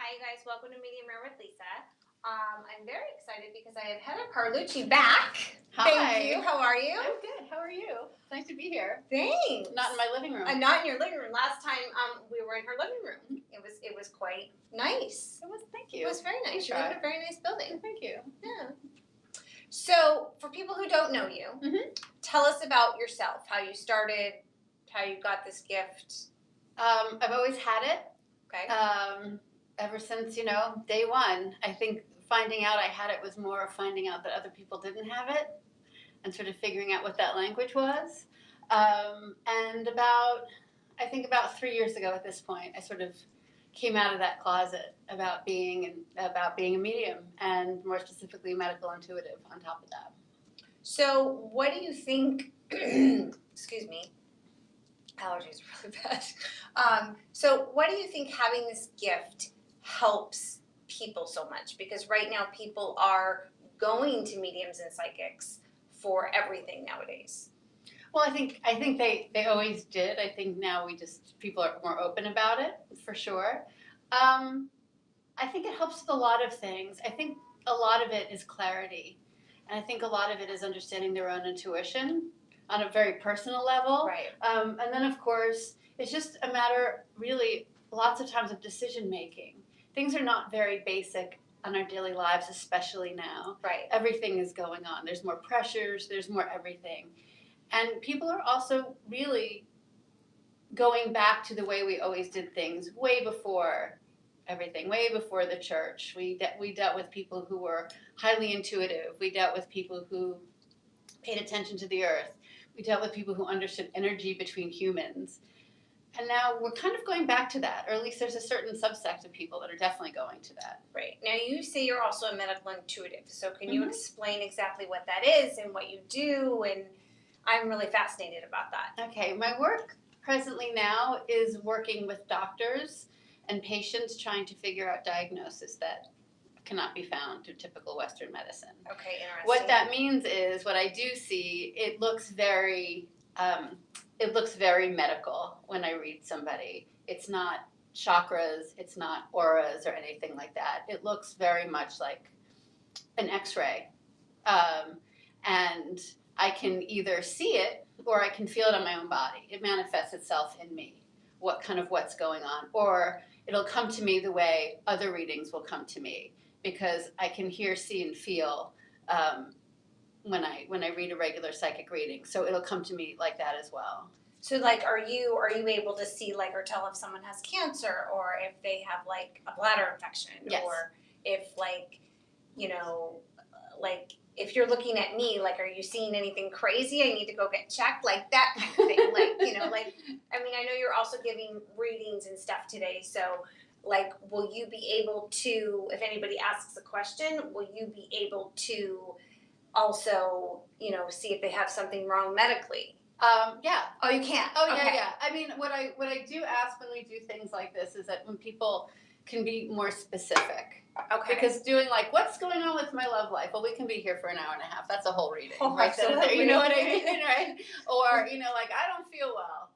Hi, you guys. Welcome to Medium Rare with Lisa. I'm very excited because I have Heather Carlucci back. Hi. Thank you. How are you? I'm good. How are you? It's nice to be here. Thanks. Not in my living room. Not in your living room. Last time we were in her living room. It was quite nice. It was. Thank you. It was very nice. You live in a very nice building. Thank you. Yeah. So, for people who don't know you, tell us about yourself. How you started. How you got this gift. I've always had it. Okay. Ever since, day one. I think finding out I had it was more finding out that other people didn't have it and sort of figuring out what that language was. And about 3 years ago at this point, I sort of came out of that closet about being a medium and more specifically medical intuitive on top of that. So what do you think, excuse me, allergies are really bad. So what do you think having this gift helps people so much? Because right now people are going to mediums and psychics for everything nowadays. Well, I think they always did. I think now people are more open about it, for sure. I think it helps with a lot of things. I think a lot of it is clarity. And I think a lot of it is understanding their own intuition on a very personal level. Right. And then, of course, it's just a matter, really, lots of times of decision making. Things are not very basic on our daily lives, especially now. Right. Everything is going on. There's more pressures. There's more everything. And people are also really going back to the way we always did things, way before everything, way before the church. We dealt with people who were highly intuitive. We dealt with people who paid attention to the earth. We dealt with people who understood energy between humans. And now we're kind of going back to that, or at least there's a certain subsect of people that are definitely going to that. Right. Now you say you're also a medical intuitive. So can you explain exactly what that is and what you do? And I'm really fascinated about that. Okay. My work presently now is working with doctors and patients trying to figure out diagnosis that cannot be found through typical Western medicine. Okay, interesting. What that means is, what I do see, it looks very medical when I read somebody. It's not chakras, it's not auras or anything like that. It looks very much like an X-ray. And I can either see it or I can feel it on my own body. It manifests itself in me, what's going on. Or it'll come to me the way other readings will come to me, because I can hear, see, and feel when I read a regular psychic reading. So it'll come to me like that as well. So, like, are you able to see, like, or tell if someone has cancer, or if they have, like, a bladder infection? Yes. Or if, like, if you're looking at me, like, are you seeing anything crazy? I need to go get checked, like that kind of thing. I know you're also giving readings and stuff today. So, like, will you be able to, if anybody asks a question, will you be able to also, see if they have something wrong medically? Yeah. Oh, you can? Oh, yeah, okay. yeah. I mean, what I do ask when we do things like this is that when people can be more specific. Okay. Because doing, like, what's going on with my love life? Well, we can be here for an hour and a half. That's a whole reading. Oh, right? So, you know what I mean, right? Or, like, I don't feel well.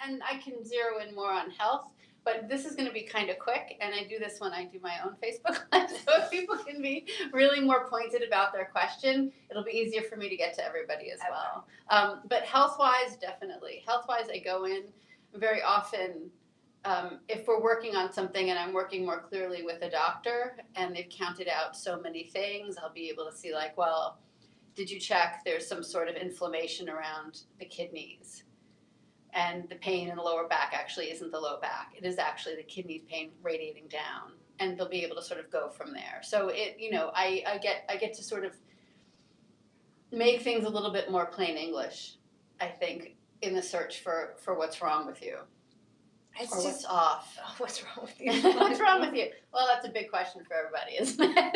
And I can zero in more on health. But this is going to be kind of quick, and I do this when I do my own Facebook Live. So if people can be really more pointed about their question, it'll be easier for me to get to everybody as well. But health-wise, definitely. Health-wise, I go in very often, if we're working on something and I'm working more clearly with a doctor, and they've counted out so many things, I'll be able to see, like, well, did you check there's some sort of inflammation around the kidneys? And the pain in the lower back actually isn't the low back. It is actually the kidney pain radiating down. And they'll be able to sort of go from there. So I get to sort of make things a little bit more plain English, I think, in the search for what's wrong with you. What's off. Oh, what's wrong with you? What's wrong with you? Well, that's a big question for everybody, isn't it?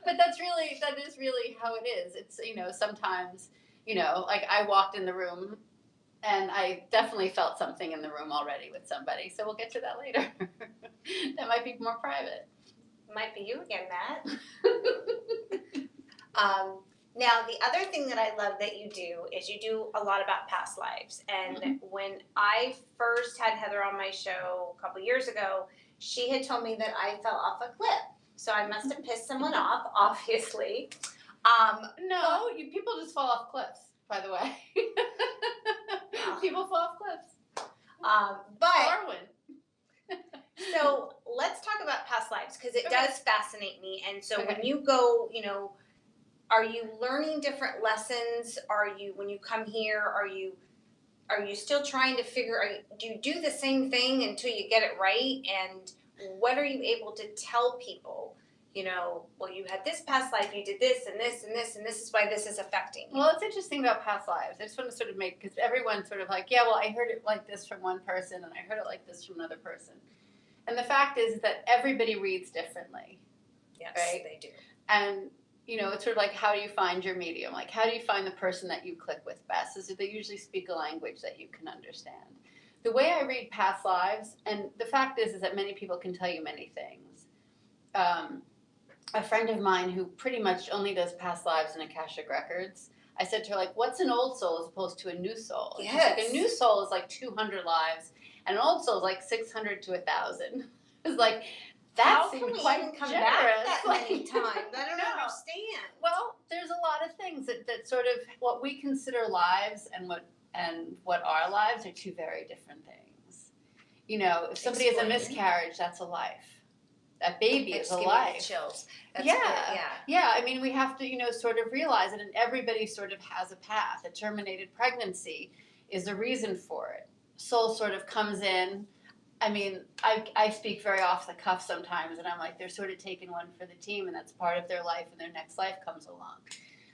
But that is really how it is. It's, sometimes, like, I walked in the room and I definitely felt something in the room already with somebody. So we'll get to that later. That might be more private. Might be you again, Matt. Now, the other thing that I love that you do is you do a lot about past lives. And when I first had Heather on my show a couple years ago, she had told me that I fell off a cliff. So I must have pissed someone off, obviously. No, people just fall off cliffs, by the way. People fall off cliffs. But so let's talk about past lives, because it does fascinate me. And so when you go, are you learning different lessons? Are you, when you come here, are you still trying to do you do the same thing until you get it right? And what are you able to tell people? Well, you had this past life, you did this and this and this, and this is why this is affecting you. Well, it's interesting about past lives. I just want to sort of because everyone's sort of like, yeah, well, I heard it like this from one person and I heard it like this from another person. And the fact is that everybody reads differently. Yes, right? They do. And it's sort of like, how do you find your medium? Like, how do you find the person that you click with best? Is that they usually speak a language that you can understand. The way I read past lives, and the fact is that many people can tell you many things. A friend of mine who pretty much only does past lives and Akashic records, I said to her, like, what's an old soul as opposed to a new soul? And she's like, a new soul is like 200 lives, and an old soul is like 600 to 1,000. It's like, that seemed quite come generous. Back that many times? I don't understand. Well, there's a lot of things that sort of what we consider lives and what our lives are two very different things. If somebody has a miscarriage, that's a life. That baby is a life. Chills. That's yeah. I mean, we have to sort of realize it, and everybody sort of has a path. A terminated pregnancy is a reason for it. Soul sort of comes in. I mean, I speak very off the cuff sometimes, and I'm like, they're sort of taking one for the team, and that's part of their life, and their next life comes along.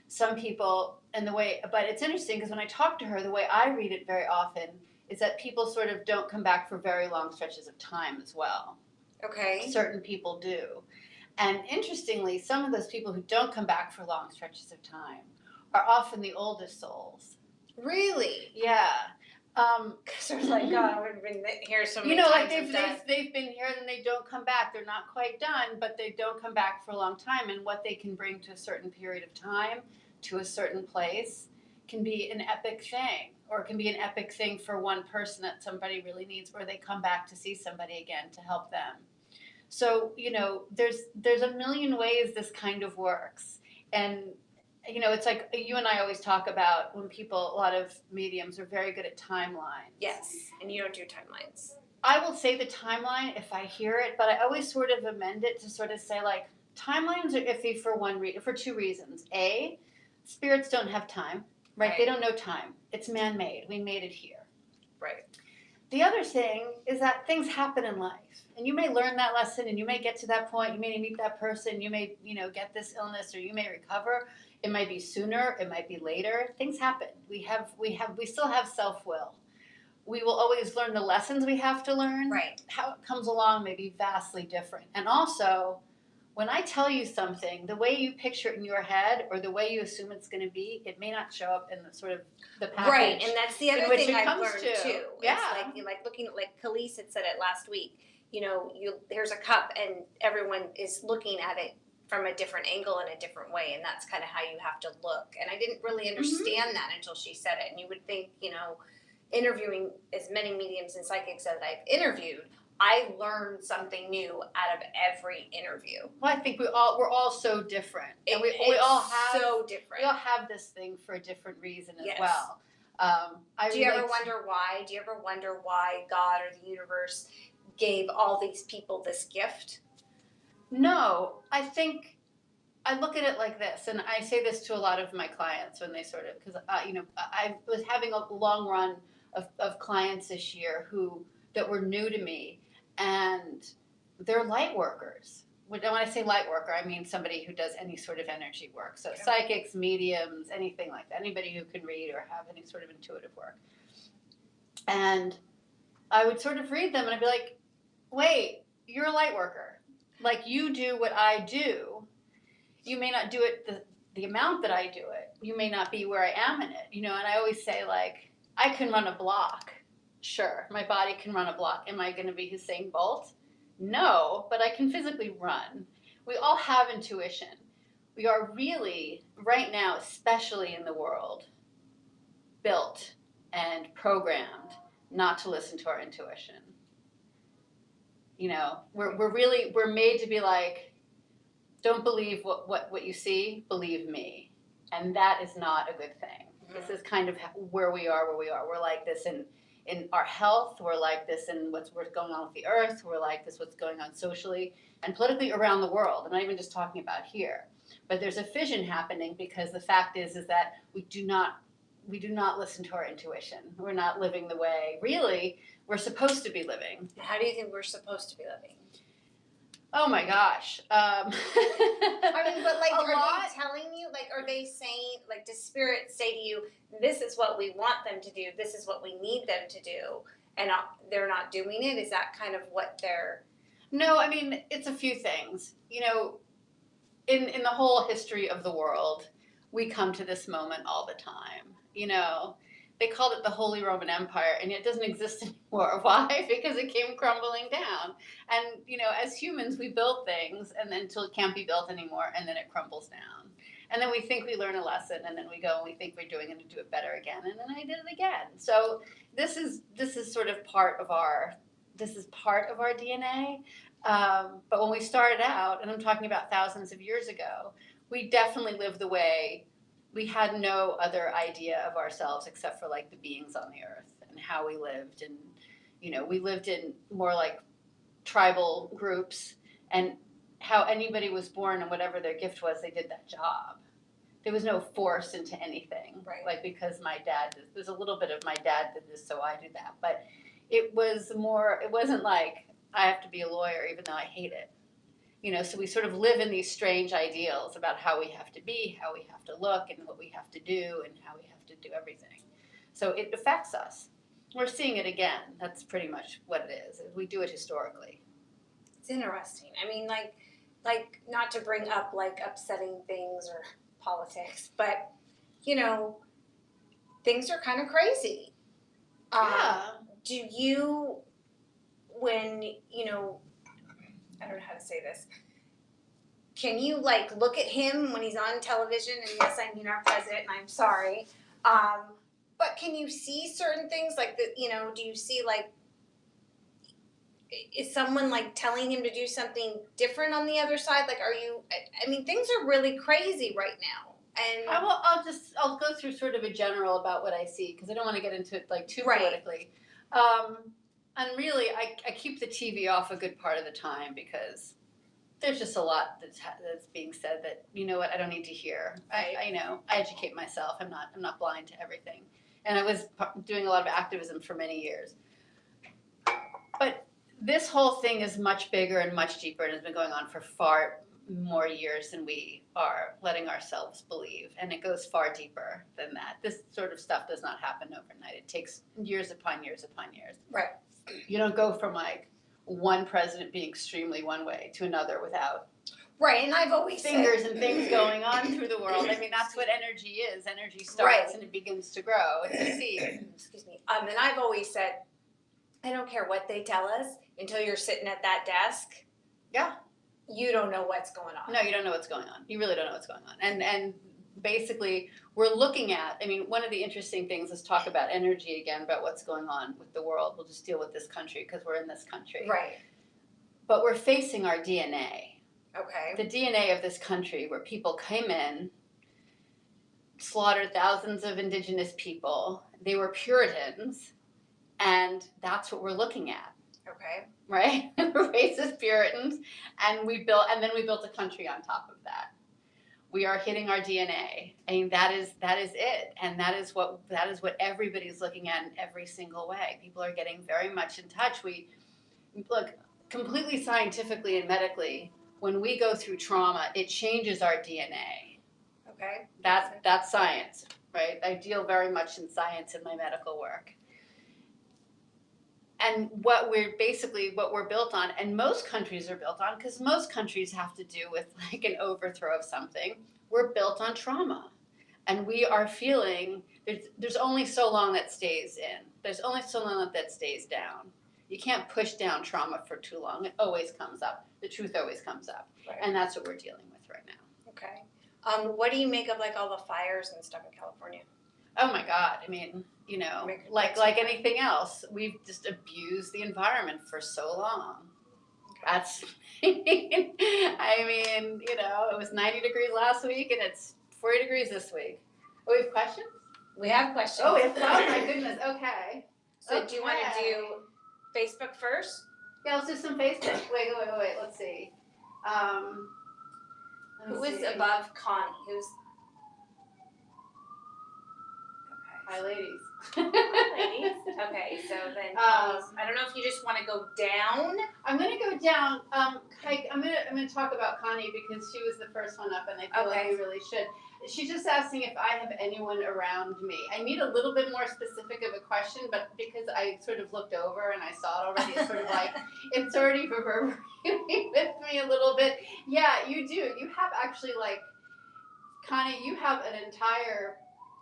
Some people, but it's interesting because when I talk to her, the way I read it very often is that people sort of don't come back for very long stretches of time as well. Okay. Certain people do. And interestingly, some of those people who don't come back for long stretches of time are often the oldest souls. Really? Yeah. Because they're like, oh, I've been here so many times. Like they've been here and they don't come back. They're not quite done, but they don't come back for a long time. And what they can bring to a certain period of time, to a certain place, can be an epic thing. Or it can be an epic thing for one person that somebody really needs, or they come back to see somebody again to help them. So, there's a million ways this kind of works. And, it's like you and I always talk about when a lot of mediums are very good at timelines. Yes, and you don't do timelines. I will say the timeline if I hear it, but I always sort of amend it to sort of say, like, timelines are iffy for two reasons. A, spirits don't have time, right? They don't know time. It's man-made. We made it here. Right. The other thing is that things happen in life. And you may learn that lesson, and you may get to that point. You may meet that person. You may, get this illness, or you may recover. It might be sooner. It might be later. Things happen. We still have self-will. We will always learn the lessons we have to learn. Right. How it comes along may be vastly different. And also, when I tell you something, the way you picture it in your head or the way you assume it's going to be, it may not show up in the sort of the package. Right, and that's the other thing I've learned too. Yeah. It's like looking at, like Khalees had said it last week. There's a cup and everyone is looking at it from a different angle in a different way, and that's kind of how you have to look. And I didn't really understand that until she said it. And you would think, interviewing as many mediums and psychics as I've interviewed, I learned something new out of every interview. Well, I think we're all so different, and we all have so different. We all have this thing for a different reason as well. Do you ever wonder why? Do you ever wonder why God or the universe gave all these people this gift? No, I think I look at it like this, and I say this to a lot of my clients when they sort of, because I was having a long run of clients this year that were new to me, and they're light workers. When I say light worker, I mean somebody who does any sort of energy work. So psychics, mediums, anything like that. Anybody who can read or have any sort of intuitive work. And I would sort of read them and I'd be like, wait, you're a light worker. Like, you do what I do. You may not do it the amount that I do it. You may not be where I am in it. And I always say, like, I can run a block. Sure, my body can run a block. Am I going to be Usain Bolt? No, but I can physically run. We all have intuition. we are really, right now, especially in the world, built and programmed not to listen to our intuition. You know, we're made to be like, don't believe what you see, believe me. And that is not a good thing. This is kind of where we are. We're like this in our health. We're like this in what's going on with the earth. We're like this what's going on socially and politically around the world. I'm not even just talking about here. But there's a fission happening because the fact is that we do not listen to our intuition. We're not living the way, really, we're supposed to be living. How do you think we're supposed to be living? Oh my gosh. I mean, but like, are they telling you, like, are they saying, like, does spirit say to you, this is what we want them to do, this is what we need them to do, and they're not doing it? Is that kind of what they're... No, I mean, it's a few things. You know, in the whole history of the world, we come to this moment all the time. You know, they called it the Holy Roman Empire, and it doesn't exist anymore. Why? Because it came crumbling down. And, you know, as humans, we build things and then until it can't be built anymore, and then it crumbles down. And then we think we learn a lesson, and then we go and we think we're doing it to do it better again, and then I did it again. So this is sort of part of our DNA. But when we started out, and I'm talking about thousands of years ago, we definitely lived the way we had no other idea of ourselves except for like the beings on the earth and how we lived. And, you know, we lived in more like tribal groups, and how anybody was born and whatever their gift was, they did that job. There was no force into anything. Right. Like, because my dad, there's a little bit of my dad did this, so I do that. But it wasn't like I have to be a lawyer even though I hate it. You know, so we sort of live in these strange ideals about how we have to be, how we have to look, and what we have to do, and how we have to do everything. So it affects us. We're seeing it again. That's pretty much what it is. We do it historically. It's interesting. I mean, like not to bring up like upsetting things or politics, but, you know, things are kind of crazy. Yeah. Do you, when, you know, I don't know how to say this. Can you like look at him when he's on television? And yes, I mean our president, and I'm sorry. But can you see certain things like that? You know, do you see like, is someone like telling him to do something different on the other side? Like, are you? I mean, things are really crazy right now. And I'll go through sort of a general about what I see because I don't want to get into it like too politically. And really, I keep the TV off a good part of the time because there's just a lot that's being said that, you know what, I don't need to hear. I know. I educate myself. I'm not blind to everything. And I was doing a lot of activism for many years. But this whole thing is much bigger and much deeper and has been going on for far more years than we are letting ourselves believe. And it goes far deeper than that. This sort of stuff does not happen overnight. It takes years upon years upon years. Right. You don't go from like one president being extremely one way to another without and I've always fingers and things going on through the world. I mean, that's what energy is. Energy starts and it begins to grow. It's a seed. Excuse me. And I've always said, I don't care what they tell us until you're sitting at that desk. Yeah. You don't know what's going on. No, you don't know what's going on. You really don't know what's going on. And basically, we're looking at, I mean, one of the interesting things is talk about energy again, about what's going on with the world. We'll just deal with this country because we're in this country. Right. But we're facing our DNA. Okay. The DNA of this country where people came in, slaughtered thousands of indigenous people. They were Puritans, and that's what we're looking at. Okay. Right? We're racist Puritans, and then we built a country on top of that. We are hitting our DNA. I mean, that is it, and that is what everybody's looking at in every single way. People are getting very much in touch. We look completely scientifically and medically. When we go through trauma, it changes our DNA. Okay. That's science, right? I deal very much in science in my medical work. And what we're built on, and most countries are built on, because most countries have to do with like an overthrow of something, we're built on trauma. And we are feeling, there's only so long that stays in. There's only so long that stays down. You can't push down trauma for too long. It always comes up. The truth always comes up. Right. And that's what we're dealing with right now. Okay. What do you make of like all the fires and stuff in California? Oh my God! I mean, like anything else, we've just abused the environment for so long. That's, I mean, it was 90 degrees last week and it's 40 degrees this week. Oh, we have questions? We have questions. Oh, my goodness. Okay. So do you want to do Facebook first? Yeah, let's do some Facebook. Wait. Let's see. Who is above Connie? Who's? Hi, ladies. Ladies. Okay, so then I don't know if you just want to go down. I'm gonna go down. I'm gonna talk about Connie because she was the first one up, and I feel like we really should. She's just asking if I have anyone around me. I need a little bit more specific of a question, but because I sort of looked over and I saw it already, it's sort of like it's already reverberating with me a little bit. Yeah, you do. You have actually like Connie. You have an entire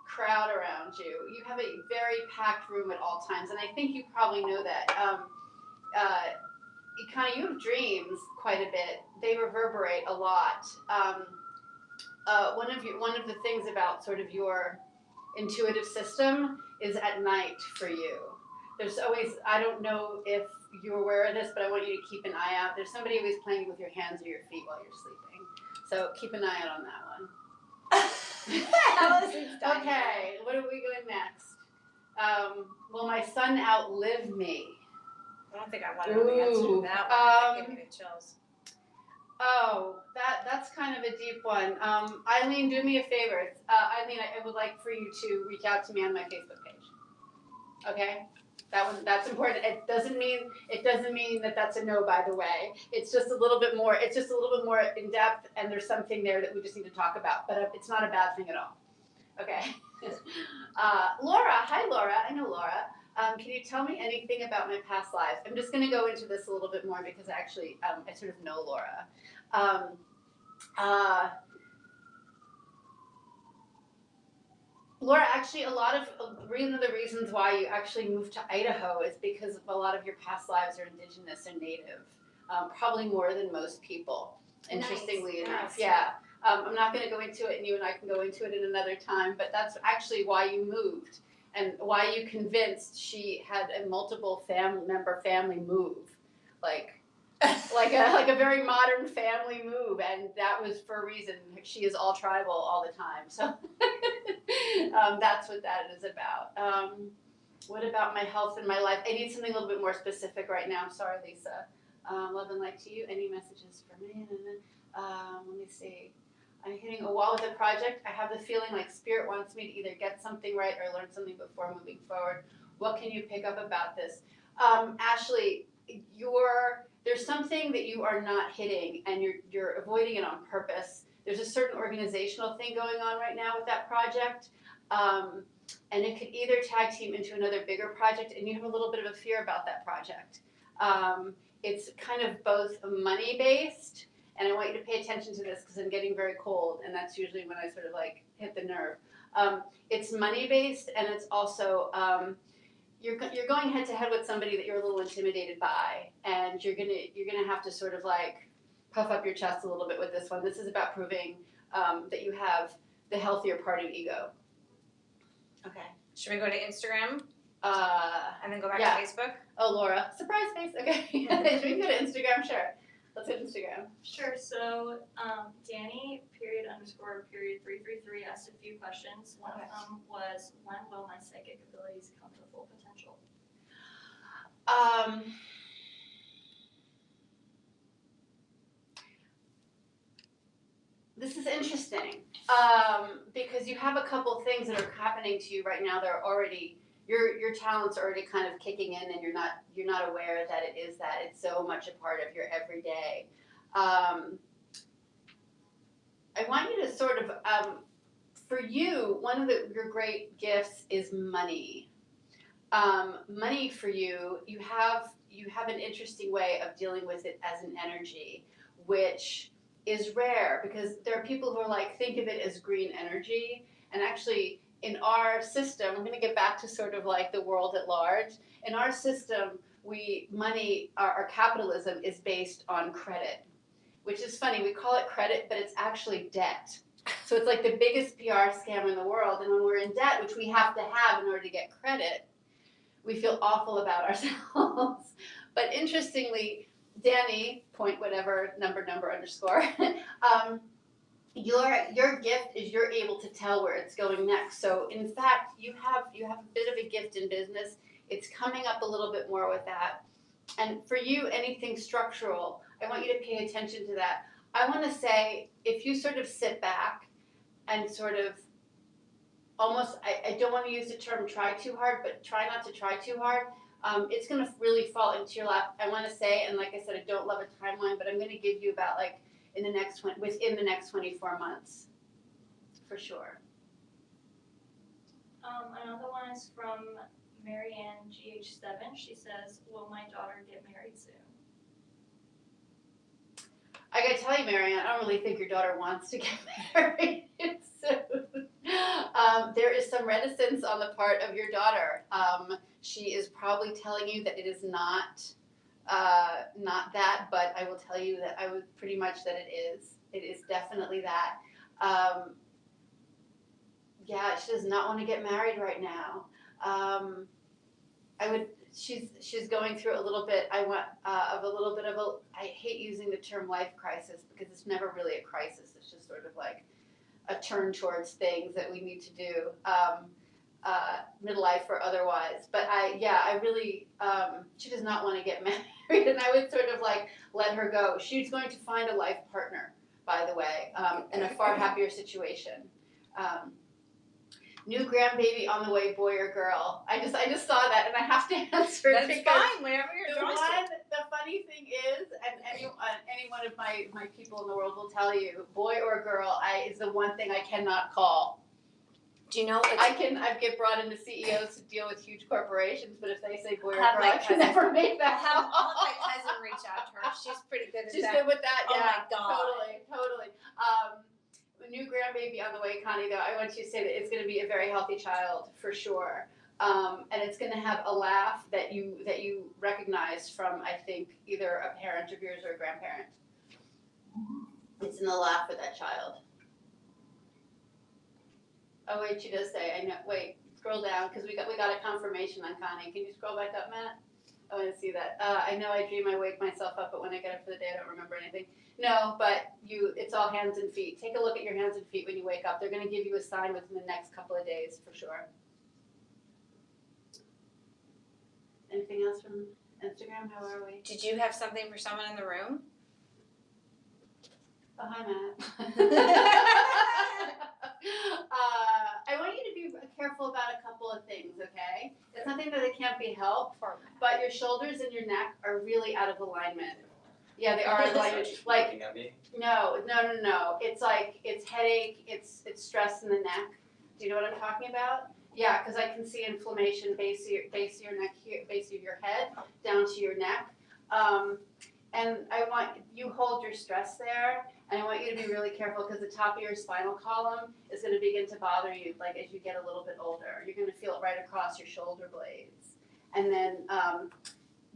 crowd around you. You have a very packed room at all times, and I think you probably know that. Connie, you have dreams quite a bit. They reverberate a lot. One of the things about sort of your intuitive system is at night for you. There's always, I don't know if you're aware of this, but I want you to keep an eye out. There's somebody always playing with your hands or your feet while you're sleeping. So keep an eye out on that one. Okay, what are we doing next? Will my son outlive me? I don't think I want to know the answer to that one. That gave me the chills. Oh, that's kind of a deep one. Eileen, do me a favor. Eileen, I would like for you to reach out to me on my Facebook page. Okay? That's important. It doesn't mean that that's a no, by the way. It's just a little bit more in depth, and there's something there that we just need to talk about. But it's not a bad thing at all. Okay. Laura, hi Laura. I know Laura. Can you tell me anything about my past lives? I'm just going to go into this a little bit more because actually I sort of know Laura. Laura, actually, one of the reasons why you actually moved to Idaho is because a lot of your past lives are indigenous and native, probably more than most people, interestingly enough. Yeah. I'm not going to go into it, and you and I can go into it in another time, but that's actually why you moved and why you convinced she had a multiple family move, like a very modern family move, and that was for a reason. She is all tribal all the time, so that's what that is about. What about my health and my life? I need something a little bit more specific right now. I'm sorry, Lisa. Love and light to you. Any messages for me? Let me see. I'm hitting a wall with a project. I have the feeling like Spirit wants me to either get something right or learn something before moving forward. What can you pick up about this? Ashley, there's something that you are not hitting, and you're avoiding it on purpose. There's a certain organizational thing going on right now with that project, and it could either tag team into another bigger project, and you have a little bit of a fear about that project. It's kind of both money-based, and I want you to pay attention to this because I'm getting very cold, and that's usually when I sort of like hit the nerve. It's money-based, and it's also you're going head to head with somebody that you're a little intimidated by, and you're gonna have to sort of like puff up your chest a little bit with this one. This is about proving that you have the healthier part of ego. Okay. Should we go to Instagram? And then go back to Facebook? Oh, Laura. Surprise face. Okay. Should we go to Instagram? Sure. Let's hit Instagram. Sure. So Danny __333 asked a few questions. One of them was, when will my psychic abilities come to full potential? This is interesting because you have a couple things that are happening to you right now that are already your talents are already kind of kicking in, and you're not aware that it is that. It's so much a part of your everyday. I want you to sort of for you, one of your great gifts is money. Money for you, you have an interesting way of dealing with it as an energy, which is rare because there are people who are like, think of it as green energy, and actually in our system, I'm going to get back to sort of like the world at large. In our system, our capitalism is based on credit, which is funny. We call it credit, but it's actually debt. So it's like the biggest PR scam in the world. And when we're in debt, which we have to have in order to get credit, we feel awful about ourselves. But interestingly, Danny, point whatever, number underscore, your gift is you're able to tell where it's going next. So in fact, you have a bit of a gift in business. It's coming up a little bit more with that. And for you, anything structural, I want you to pay attention to that. I want to say, if you sort of sit back and sort of almost, I don't want to use the term try too hard, but try not to try too hard. It's going to really fall into your lap. I want to say, and like I said, I don't love a timeline, but I'm going to give you about like within the next 24 months, for sure. Another one is from Marianne GH7. She says, will my daughter get married soon? I gotta tell you, Marianne, I don't really think your daughter wants to get married soon. There is some reticence on the part of your daughter. She is probably telling you that it is not that, but I will tell you that I would pretty much that it is. It is definitely that. Yeah, she does not want to get married right now. She's going through a little bit. I hate using the term life crisis because it's never really a crisis. It's just sort of like a turn towards things that we need to do, midlife or otherwise. But I really, she does not want to get married, and I would sort of like let her go. She's going to find a life partner, by the way, in a far happier situation. New grandbaby on the way, boy or girl? I just saw that, and I have to answer. That's because fine, whatever you're drawn to. The funny thing is, and any one of my people in the world will tell you, boy or girl, is the one thing I cannot call. Do you know? I get brought into CEOs to deal with huge corporations, but if they say boy or Have girl, my I can cousin- never make that. I'll have my cousin reach out to her. She's pretty good at She's that. good with that. Oh Yeah, my God. Totally. New grandbaby on the way, Connie, though, I want you to say that it's going to be a very healthy child for sure, and it's going to have a laugh that you recognize from, I think, either a parent of yours or a grandparent. It's in the laugh of that child. Oh wait, she does say, I know. Wait, scroll down because we got a confirmation on Connie. Can you scroll back up, Matt? I want to see that. I know I dream I wake myself up, but when I get up for the day, I don't remember anything. No, but it's all hands and feet. Take a look at your hands and feet when you wake up. They're going to give you a sign within the next couple of days, for sure. Anything else from Instagram? How are we? Did you have something for someone in the room? Oh, hi, Matt. I want you to be careful about a couple of things, okay? It's nothing that it can't be helped, but your shoulders and your neck are really out of alignment. Yeah, they are out of alignment. Like, looking at me? no. It's like, it's headache, it's stress in the neck. Do you know what I'm talking about? Yeah, because I can see inflammation base of your neck here, base of your head, down to your neck. And I want you hold your stress there, and I want you to be really careful because the top of your spinal column is going to begin to bother you, like as you get a little bit older. You're going to feel it right across your shoulder blades. And then,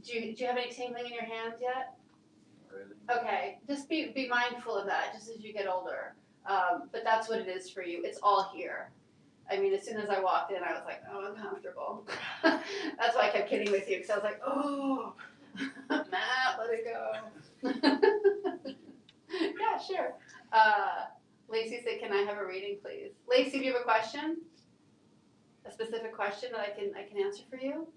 do you have any tingling in your hands yet? Really? Okay, just be mindful of that, just as you get older. But that's what it is for you. It's all here. I mean, as soon as I walked in, I was like, oh, uncomfortable. That's why I kept kidding with you, because I was like, oh, Matt, let it go. Yeah, sure. Lacey said, can I have a reading, please? Lacey, do you have a question? A specific question that I can answer for you?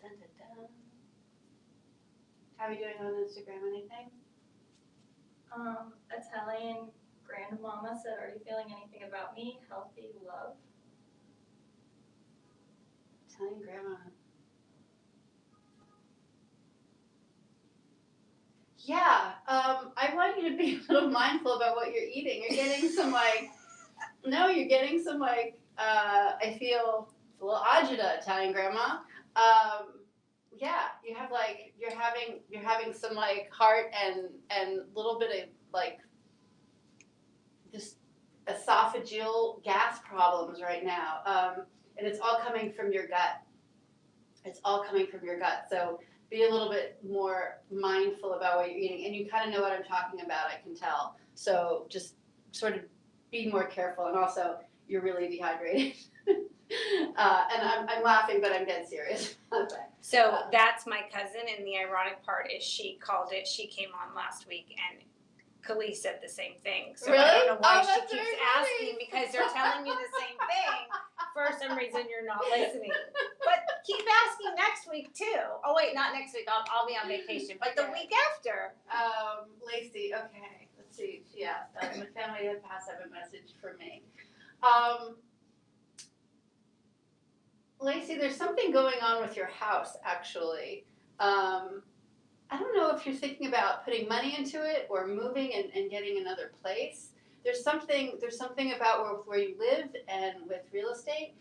Dun, dun, dun. How are you doing on Instagram? Anything? Italian grandmama said, are you feeling anything about me? Healthy love. Italian grandma. Yeah, I want you to be a little mindful about what you're eating. You're getting some I feel a little agita, Italian grandma. Yeah, you're having some like heart and little bit of like just esophageal gas problems right now. And it's all coming from your gut. So be a little bit more mindful about what you're eating. And you kind of know what I'm talking about, I can tell. So just sort of be more careful, and also you're really dehydrated. And I'm laughing, but I'm dead serious about that. So that's my cousin, and the ironic part is she called it. She came on last week, and Khalees said the same thing. So I don't know why she keeps asking, because they're telling you the same thing. For some reason, you're not listening. But keep asking next week too. Oh wait, not next week. I'll be on vacation, but the week after. Lacey, okay. Let's see. She asked. My family had passed have a message for me. Lacey, there's something going on with your house, actually. I don't know if you're thinking about putting money into it or moving and getting another place. There's something about where you live and with real estate.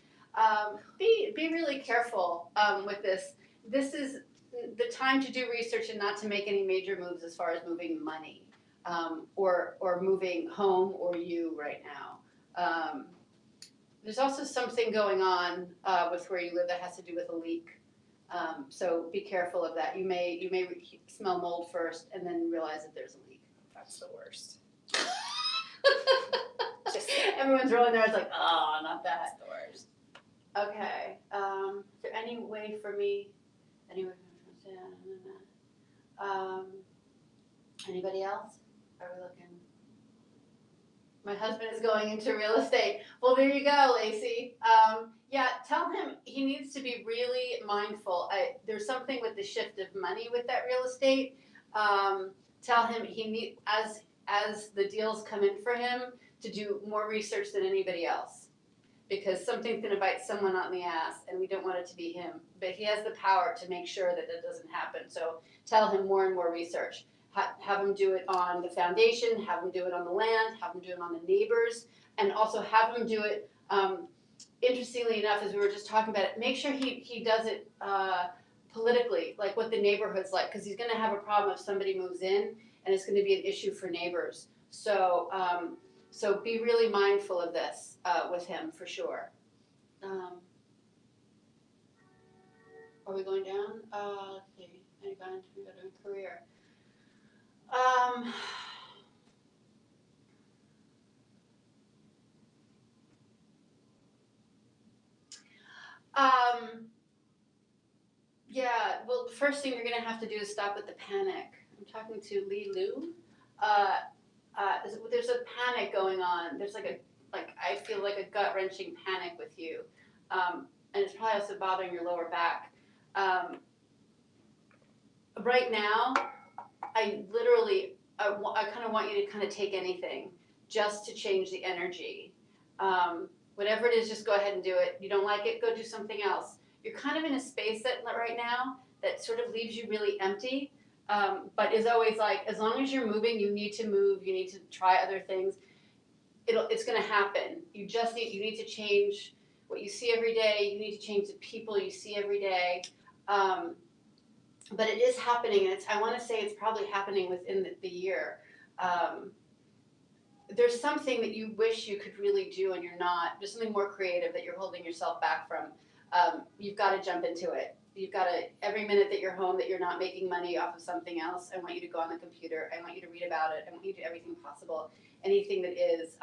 Be really careful with this. This is the time to do research and not to make any major moves as far as moving money or moving home or you right now. There's also something going on with where you live that has to do with a leak. So be careful of that. You may smell mold first and then realize that there's a leak. That's the worst. Just everyone's rolling their eyes like, oh, not that. That's the worst. Okay. Is there any way for me? Anybody else? Are we looking? My husband is going into real estate. Well, there you go, Lacey. Yeah, tell him he needs to be really mindful. There's something with the shift of money with that real estate. Tell him he as the deals come in for him, to do more research than anybody else, because something's going to bite someone on the ass, and we don't want it to be him. But he has the power to make sure that doesn't happen. So tell him more and more research. Have him do it on the foundation, have him do it on the land, have him do it on the neighbors, and also have him do it, interestingly enough, as we were just talking about it, make sure he does it politically, like what the neighborhood's like, because he's going to have a problem if somebody moves in, and it's going to be an issue for neighbors. So so be really mindful of this with him, for sure. Are we going down? Let's see. We got a career. Yeah, well, the first thing you're going to have to do is stop with the panic. I'm talking to Lee Lu. There's a panic going on. There's I feel like a gut-wrenching panic with you. And it's probably also bothering your lower back. Right now, I kind of want you to kind of take anything just to change the energy. Whatever it is, just go ahead and do it. You don't like it, go do something else. You're kind of in a space right now that sort of leaves you really empty, but is always like, as long as you're moving, you need to move, you need to try other things. It's going to happen. You need to change what you see every day. You need to change the people you see every day. But it is happening, and I want to say it's probably happening within the year. There's something that you wish you could really do and you're not. There's something more creative that you're holding yourself back from. You've got to jump into it. You've got to, every minute that you're home that you're not making money off of something else, I want you to go on the computer. I want you to read about it. I want you to do everything possible, anything that is.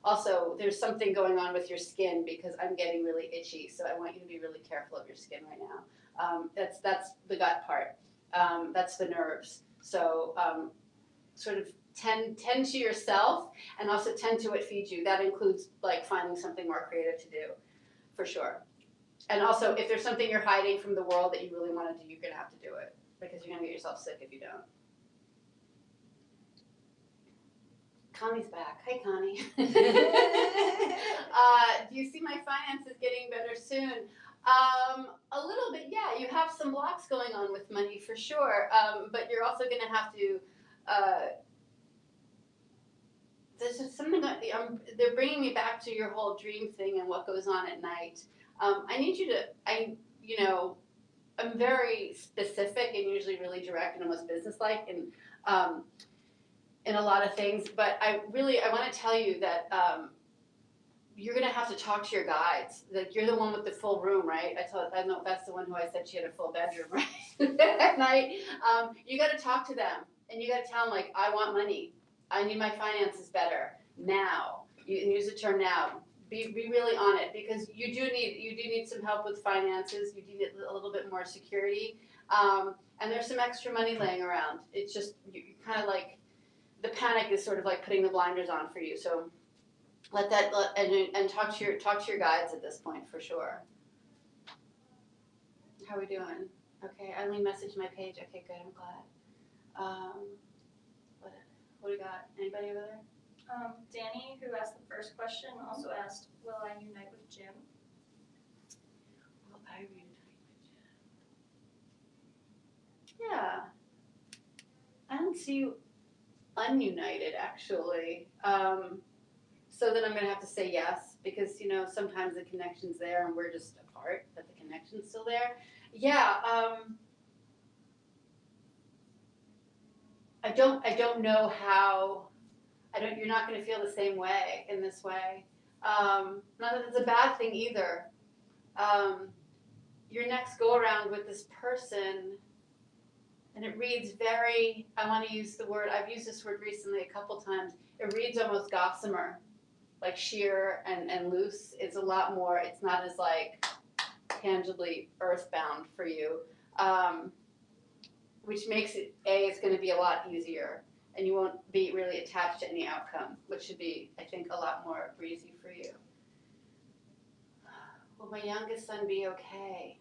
Also, there's something going on with your skin, because I'm getting really itchy, so I want you to be really careful of your skin right now. That's the gut part. That's the nerves. So sort of tend to yourself, and also tend to what feeds you. That includes like finding something more creative to do, for sure. And also, if there's something you're hiding from the world that you really want to do, you're going to have to do it, because you're going to get yourself sick if you don't. Connie's back. Hi, Connie. Do you see my finances getting better soon? A little bit, yeah. You have some blocks going on with money, for sure, but you're also going to have to there's just something that they're bringing me back to your whole dream thing and what goes on at night. I need you to, I'm very specific and usually really direct and almost businesslike and in a lot of things, but I want to tell you that you're going to have to talk to your guides. Like, you're the one with the full room, right? I know that's the one who I said she had a full bedroom, right? At night. You got to talk to them, and you got to tell them, like, I want money. I need my finances better. now. You use the term now. Be really on it, because you do need some help with finances. You do need a little bit more security, and there's some extra money laying around. It's just you kind of like the panic is sort of like putting the blinders on for you. So and talk to your guides at this point for sure. How are we doing? Okay, Eileen messaged my page. Okay, good. I'm glad. What do we got? Anybody over there? Danny, who asked the first question, also asked, will I unite with Jim? Will I reunite with Jim? Yeah. I don't see you ununited, actually. So then I'm going to have to say yes, because, sometimes the connection's there and we're just apart, but the connection's still there. Yeah, I don't know how, you're not going to feel the same way in this way. Not that it's a bad thing either. Your next go around with this person, and it reads very, I want to use the word, I've used this word recently a couple times, it reads almost gossamer, like sheer and loose. It's a lot more, it's not as like tangibly earthbound for you, which makes it, it's going to be a lot easier, and you won't be really attached to any outcome, which should be, I think, a lot more breezy for you. Will my youngest son be okay?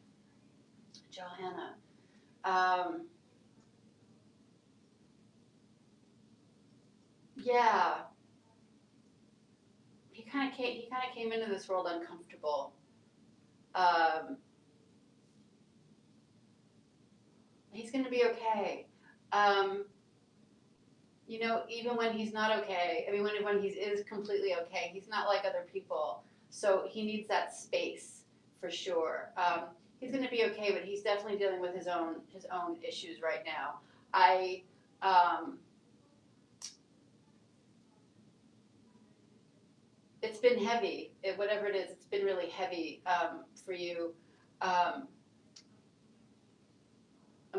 Johanna. Yeah. He kind of came into this world uncomfortable. He's going to be okay. Even when he's not okay, when he is completely okay, he's not like other people. So he needs that space for sure. He's going to be okay, but he's definitely dealing with his own issues right now. It's been heavy. Whatever it is, it's been really heavy for you. I'm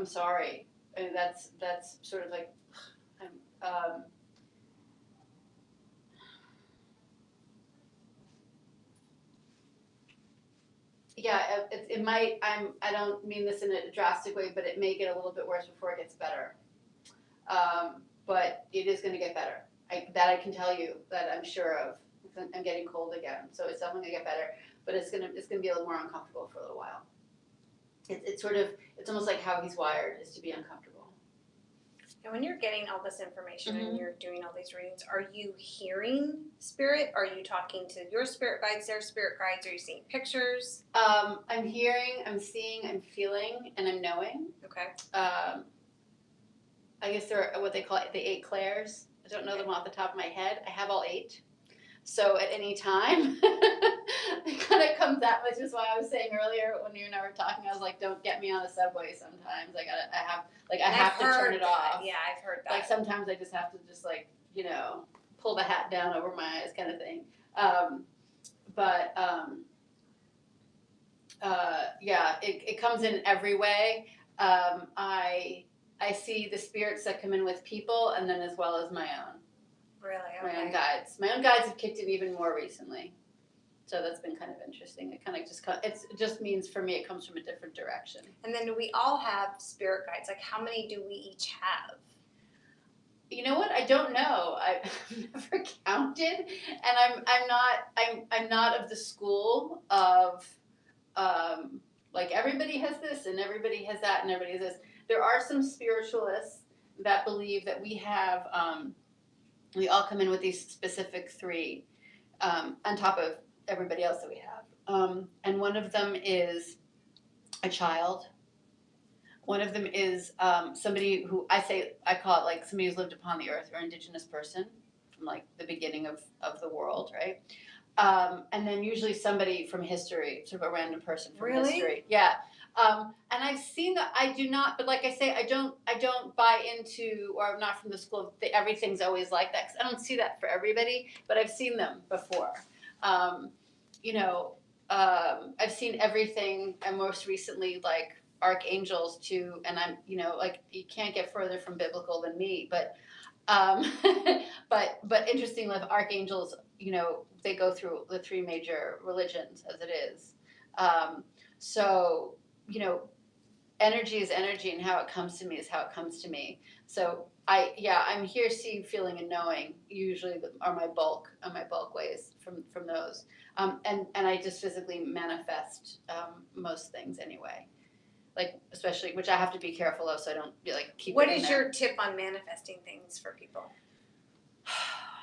sorry. That's sort of like, yeah, it might, I don't mean this in a drastic way, but it may get a little bit worse before it gets better. But it is going to get better. I can tell you, that I'm sure of. I'm getting cold again, so it's definitely going to get better, but it's going to be a little more uncomfortable for a little while. It's almost like how he's wired, is to be uncomfortable. And when you're getting all this information and you're doing all these readings, are you hearing spirit? Are you talking to your spirit guides, their spirit guides? Are you seeing pictures? I'm hearing, I'm seeing, I'm feeling, and I'm knowing. Okay. I guess they're what they call it, the 8 clairs. I don't know them off the top of my head. I have all 8. So at any time, it kind of comes out, which is why I was saying earlier when you and I were talking, I was like, don't get me on a subway sometimes. I have to turn it off. Yeah, I've heard that. Like sometimes I just have to pull the hat down over my eyes kind of thing. Yeah, it comes in every way. I see the spirits that come in with people, and then as well as my own. Really? Okay. My own guides. My own guides have kicked in even more recently. So that's been kind of interesting. It kind of just means for me it comes from a different direction. And then do we all have spirit guides? Like how many do we each have? You know what? I don't know. I've never counted, and I'm not of the school of like everybody has this and everybody has that and everybody has this. There are some spiritualists that believe that we have we all come in with these specific 3 on top of everybody else that we have. And one of them is a child. One of them is somebody who I call it like somebody who's lived upon the earth, or indigenous person from like the beginning of the world, right? And then usually somebody from history, sort of a random person from history. Yeah. And I've seen that. I do not, but like I say, I don't buy into, or I'm not from the school of everything's always like that, 'cause I don't see that for everybody, but I've seen them before. I've seen everything, and most recently like archangels too, and I'm, like you can't get further from biblical than me, but But interestingly, archangels, they go through the three major religions as it is. So, energy is energy, and how it comes to me is how it comes to me. So I'm here, seeing, feeling, and knowing usually are my bulk ways from those. And I just physically manifest most things anyway. Like, especially, which I have to be careful of so I don't keep. What is your tip on manifesting things for people?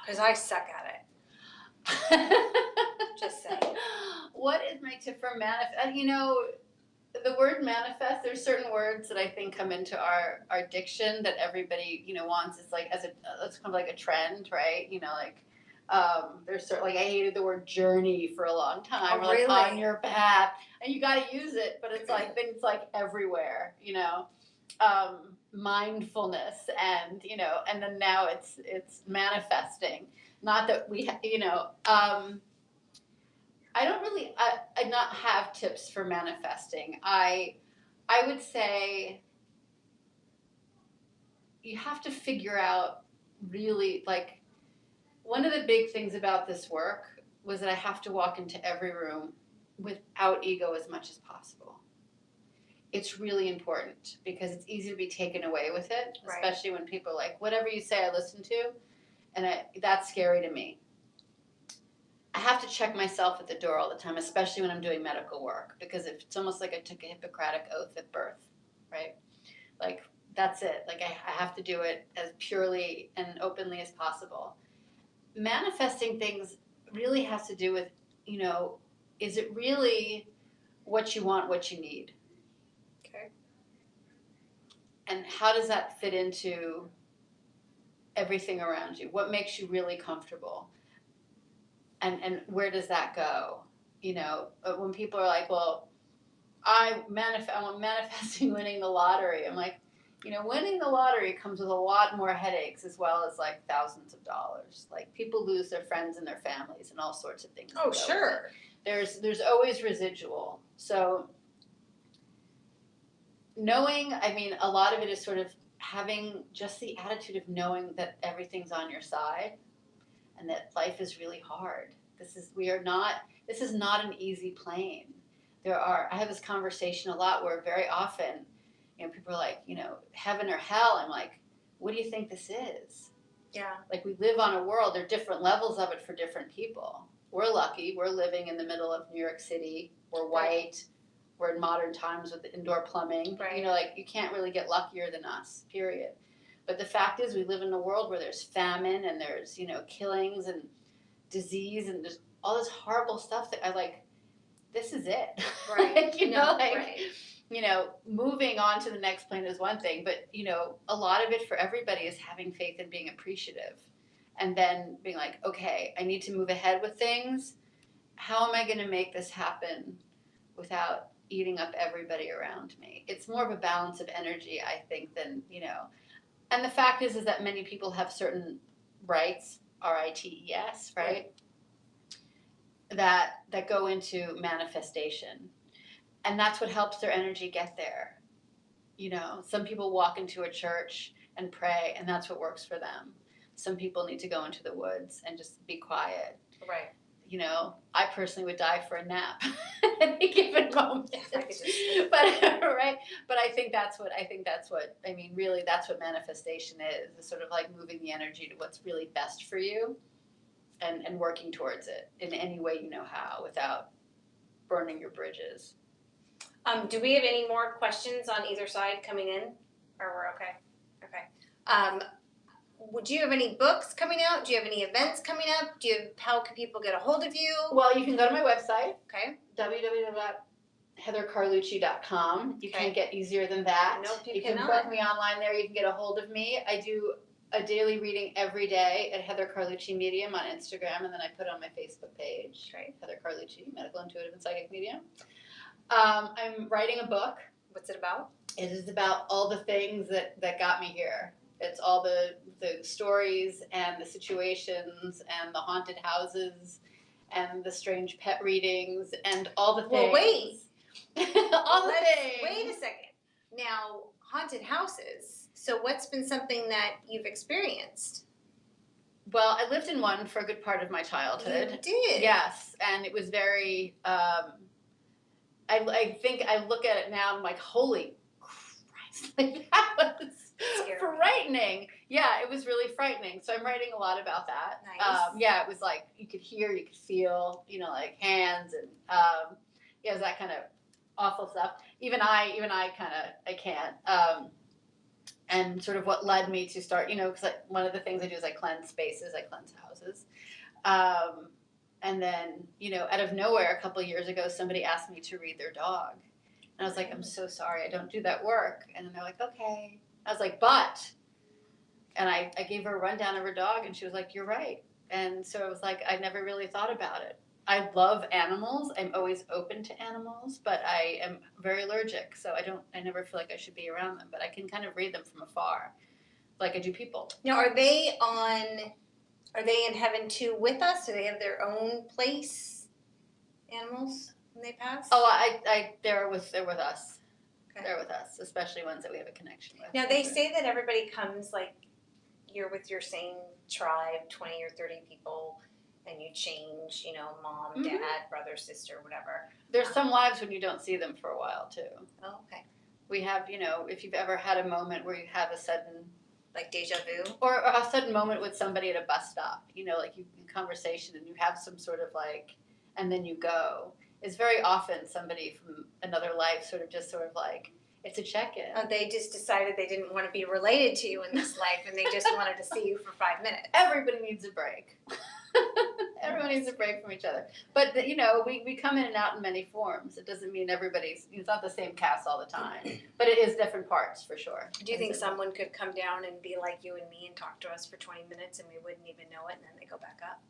Because I suck at it. Just saying. What is my tip for manifest? The word manifest, there's certain words that I think come into our diction that everybody, wants. It's like, it's kind of like a trend, right? There's certain, I hated the word journey for a long time. Oh, really? On your path, and you got to use it, but it's then it's everywhere, mindfulness, and and then now it's manifesting. Not that we, I don't really, I not have tips for manifesting. I would say you have to figure out really, one of the big things about this work was that I have to walk into every room without ego as much as possible. It's really important because it's easy to be taken away with it, right. Especially when people are like, whatever you say, I listen to, and that's scary to me. I have to check myself at the door all the time, especially when I'm doing medical work, because it's almost like I took a Hippocratic oath at birth, right? That's it. I have to do it as purely and openly as possible. Manifesting things really has to do with, is it really what you want, what you need? Okay. And how does that fit into everything around you? What makes you really comfortable? And where does that go? When people are like, well, I'm manifesting winning the lottery. I'm like, winning the lottery comes with a lot more headaches as well as thousands of dollars. People lose their friends and their families and all sorts of things. Oh, sure. There's always residual. So knowing, a lot of it is sort of having just the attitude of knowing that everything's on your side and that life is really hard. This is not an easy plane. I have this conversation a lot where very often, people are like, heaven or hell. I'm like, what do you think this is? Yeah. We live on a world, there are different levels of it for different people. We're lucky, we're living in the middle of New York City, we're white, we're in modern times with indoor plumbing. Right. You can't really get luckier than us, period. But the fact is we live in a world where there's famine and there's, killings and disease and there's all this horrible stuff that this is it. Right. Right. Moving on to the next plane is one thing, but, a lot of it for everybody is having faith and being appreciative. And then being like, okay, I need to move ahead with things. How am I going to make this happen without eating up everybody around me? It's more of a balance of energy, I think, than, and the fact is that many people have certain rights, RITES, right? That go into manifestation. And that's what helps their energy get there. Some people walk into a church and pray, and that's what works for them. Some people need to go into the woods and just be quiet. Right. I personally would die for a nap at any given moment. But right. But I think that's what really that's what manifestation is sort of moving the energy to what's really best for you and working towards it in any way you know how without burning your bridges. Do we have any more questions on either side coming in? Or we're okay? Okay. Do you have any books coming out? Do you have any events coming up? How can people get a hold of you? Well, you can go to my website. Okay. www.heathercarlucci.com. You can't get easier than that. Nope, you can cannot. book me online there. You can get a hold of me. I do a daily reading every day at Heather Carlucci Medium on Instagram, and then I put it on my Facebook page. Right. Heather Carlucci, Medical, Intuitive, and Psychic Medium. I'm writing a book. What's it about? It is about all the things that got me here. It's all the stories and the situations and the haunted houses and the strange pet readings and all the things. Well, wait. All the things. Wait a second. Now, haunted houses. So what's been something that you've experienced? Well, I lived in one for a good part of my childhood. You did? Yes, and it was very. I think I look at it now and I'm like, holy Christ, like that was Scary. frightening. Yeah, it was really frightening. So I'm writing a lot about that. Nice. Yeah, it was like you could hear, you could feel, like hands and yeah, it was that kind of awful stuff. Even I I can't. And sort of what led me to start, because one of the things I do is I cleanse spaces, I cleanse houses. And then, out of nowhere, a couple of years ago, somebody asked me to read their dog. And I was like, I'm so sorry, I don't do that work. And then they're like, okay. I was like, but. And I gave her a rundown of her dog, and she was like, you're right. And so I was like, I never really thought about it. I love animals. I'm always open to animals, but I am very allergic, so I never feel like I should be around them. But I can kind of read them from afar, like I do people. Now, are they in heaven too with us? Do they have their own place, animals, when they pass? Oh, they're with us. Okay. They're with us, especially ones that we have a connection with. Now, they say that everybody comes, like, you're with your same tribe, 20 or 30 people, and you change, mom, dad, brother, sister, whatever. There's some lives when you don't see them for a while, too. Oh, okay. We have, if you've ever had a moment where you have a sudden... Like deja vu? Or a sudden moment with somebody at a bus stop, like you in conversation and you have some sort of and then you go. It's very often somebody from another life sort of it's a check-in. Oh, they just decided they didn't want to be related to you in this life and they just wanted to see you for 5 minutes. Everybody needs a break. Everyone needs a break from each other. But, we come in and out in many forms. It doesn't mean it's not the same cast all the time. But it is different parts, for sure. Do you think someone could come down and be like you and me and talk to us for 20 minutes and we wouldn't even know it and then they go back up?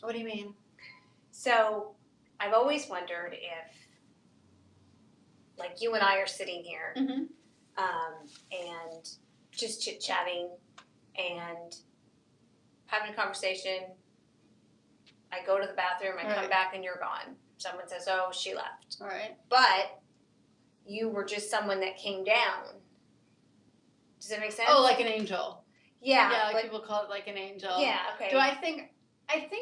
What do you mean? So, I've always wondered if, like, you and I are sitting here and just chit-chatting and having a conversation. I go to the bathroom, I come back, and you're gone. Someone says, oh, she left. All right. But you were just someone that came down. Does that make sense? Oh, like an angel. Yeah. Yeah, like people call it like an angel. Yeah, okay. I think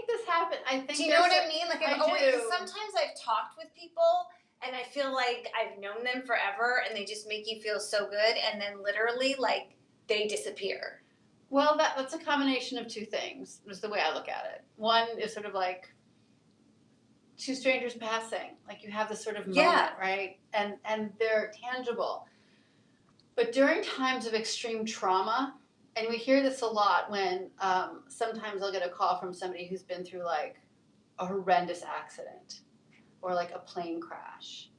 this happened. Do you know what I mean? Like, I do. do. Sometimes I've talked with people and I feel like I've known them forever and they just make you feel so good and then literally, like, they disappear. Well, that's a combination of two things, is the way I look at it. One is sort of like two strangers passing. Like, you have this sort of moment, right? And they're tangible. But during times of extreme trauma, and we hear this a lot when sometimes I'll get a call from somebody who's been through, like, a horrendous accident or, like, a plane crash,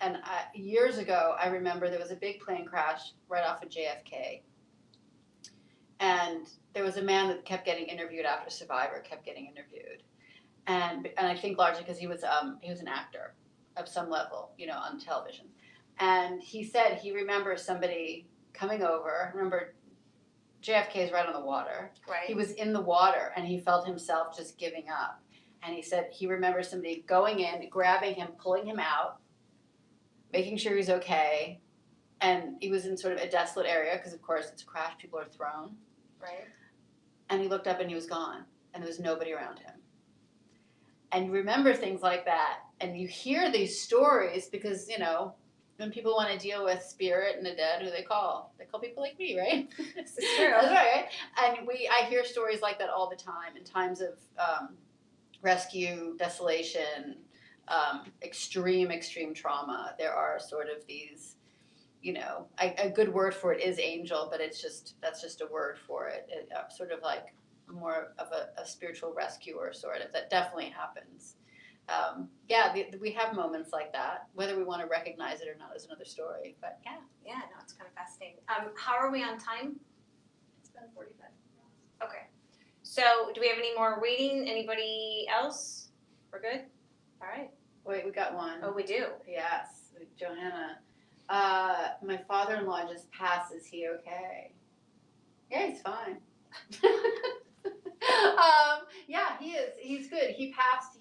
And years ago, I remember there was a big plane crash right off of JFK. And there was a man that kept getting interviewed after Survivor, kept getting interviewed. And I think largely because he was an actor of some level, on television. And he said he remembers somebody coming over. Remember, JFK is right on the water. Right. He was in the water and he felt himself just giving up. And he said he remembers somebody going in, grabbing him, pulling him out, making sure he's okay. And he was in sort of a desolate area because, of course, it's a crash. People are thrown. Right. And he looked up and he was gone. And there was nobody around him. And you remember things like that. And you hear these stories because, when people want to deal with spirit and the dead, who they call? They call people like me, right? This is true. That's right. And I hear stories like that all the time in times of rescue, desolation, extreme trauma. There are sort of these, a good word for it is angel, but that's just a word for it. Sort of like more of a spiritual rescuer, sort of. That definitely happens. We have moments like that. Whether we want to recognize it or not is another story. But yeah. Yeah, no, it's kind of fascinating. How are we on time? It's been 45 minutes. Okay. So, do we have any more reading? Anybody else? We're good? All right. Wait, we got one. Oh, we do? Yes, Johanna. My father-in-law just passed. Is he okay? Yeah, he's fine. Yeah, he is. He's good. He passed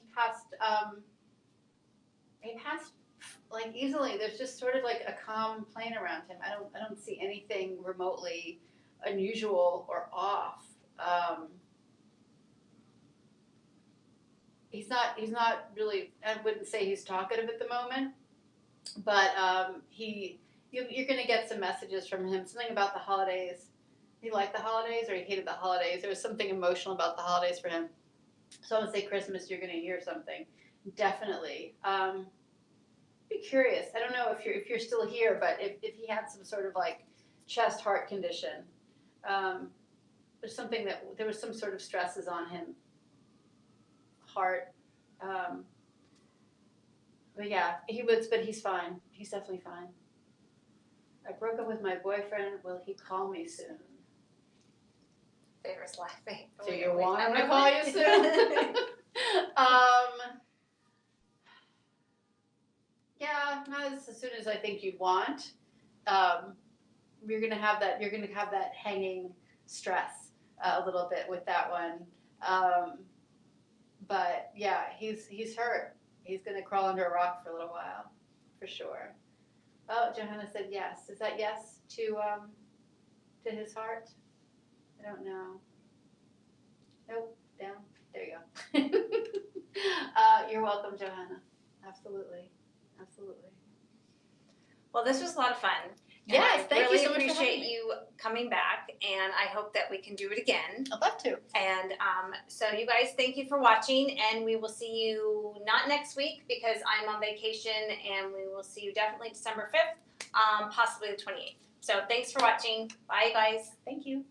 like easily. There's just sort of like a calm plane around him. I don't see anything remotely unusual or off. He's not really. I wouldn't say he's talkative at the moment, but you're gonna get some messages from him. Something about the holidays. He liked the holidays or he hated the holidays. There was something emotional about the holidays for him. So I would say Christmas, you're gonna hear something. Definitely. Be curious. I don't know if you're still here, but if he had some sort of like chest heart condition, there was some sort of stresses on him. Heart. But yeah, but he's fine. He's definitely fine. I broke up with my boyfriend. Will he call me soon? Favors laughing. Do you want him to call you soon? Yeah, not as soon as I think you'd want. You're gonna have that hanging stress a little bit with that one. But yeah, he's hurt. He's gonna crawl under a rock for a little while, for sure. Oh, Johanna said yes. Is that yes to his heart? I don't know. Nope, down. There you go. You're welcome, Johanna. Absolutely. Well, this was a lot of fun. Yes, thank you so much for I really having appreciate me. you coming back, and I hope that we can do it again. I'd love to. And so you guys, thank you for watching, and we will see you not next week because I'm on vacation, and we will see you definitely December 5th, possibly the 28th. So thanks for watching. Bye, guys. Thank you.